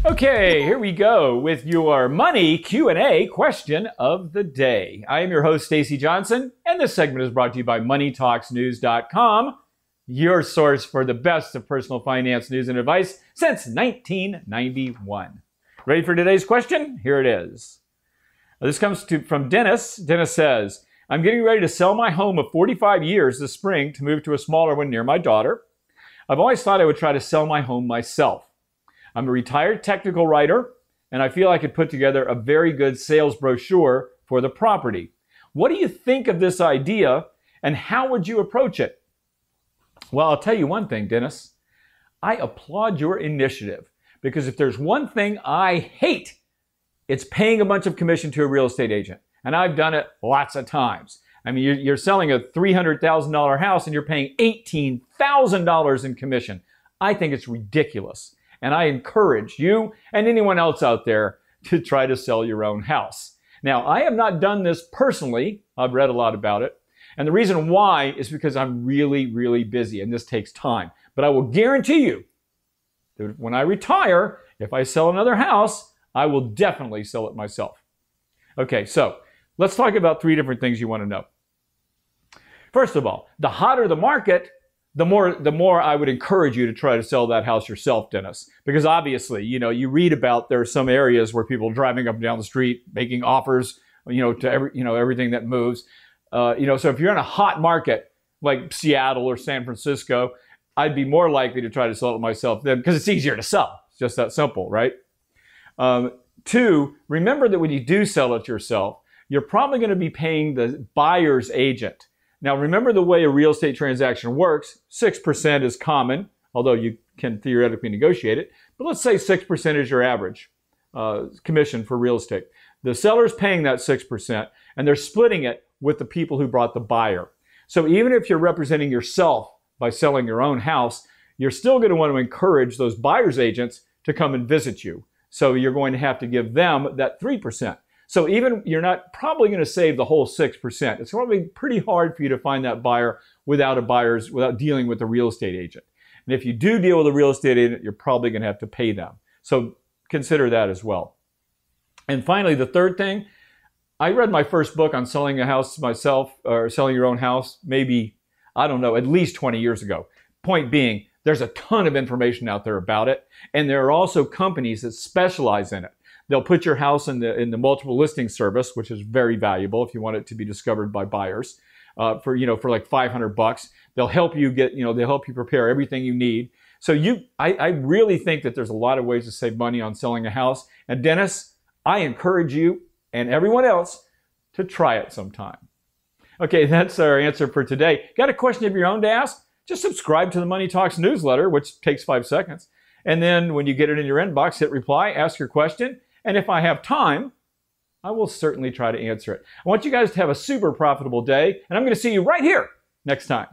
Okay, here we go with your money Q&A question of the day. I am your host, Stacy Johnson, and this segment is brought to you by MoneyTalksNews.com, your source for the best of personal finance news and advice since 1991. Ready for today's question? Here it is. This comes from Dennis. Dennis says, I'm getting ready to sell my home of 45 years this spring to move to a smaller one near my daughter. I've always thought I would try to sell my home myself. I'm a retired technical writer, and I feel I could put together a very good sales brochure for the property. What do you think of this idea, and how would you approach it? Well, I'll tell you one thing, Dennis. I applaud your initiative, because if there's one thing I hate, it's paying a bunch of commission to a real estate agent. And I've done it lots of times. I mean, you're selling a $300,000 house and you're paying $18,000 in commission. I think it's ridiculous. And I encourage you and anyone else out there to try to sell your own house. Now, I have not done this personally. I've read a lot about it. And the reason why is because I'm really, really busy and this takes time. But I will guarantee you that when I retire, if I sell another house, I will definitely sell it myself. Okay, so let's talk about three different things you want to know. First of all, the hotter the market, the more I would encourage you to try to sell that house yourself, Dennis. Because obviously, you read about there are some areas where people are driving up and down the street, making offers, to everything that moves. So if you're in a hot market like Seattle or San Francisco, I'd be more likely to try to sell it myself then because it's easier to sell. It's just that simple, right? Two, remember that when you do sell it yourself, you're probably going to be paying the buyer's agent. Now, remember the way a real estate transaction works, 6% is common, although you can theoretically negotiate it. But let's say 6% is your average commission for real estate. The seller's paying that 6%, and they're splitting it with the people who brought the buyer. So even if you're representing yourself by selling your own house, you're still going to want to encourage those buyer's agents to come and visit you. So you're going to have to give them that 3%. So even you're not probably going to save the whole 6%. It's going to be pretty hard for you to find that buyer without dealing with a real estate agent. And if you do deal with a real estate agent, you're probably going to have to pay them. So consider that as well. And finally, the third thing, I read my first book on selling a house myself, or selling your own house, maybe, I don't know, at least 20 years ago. Point being, there's a ton of information out there about it. And there are also companies that specialize in it. They'll put your house in the multiple listing service, which is very valuable if you want it to be discovered by buyers, for like $500. They'll help you they'll help you prepare everything you need. So I really think that there's a lot of ways to save money on selling a house. And Dennis, I encourage you and everyone else to try it sometime. Okay, that's our answer for today. Got a question of your own to ask? Just subscribe to the Money Talks newsletter, which takes 5 seconds. And then when you get it in your inbox, hit reply, ask your question. And if I have time, I will certainly try to answer it. I want you guys to have a super profitable day, and I'm going to see you right here next time.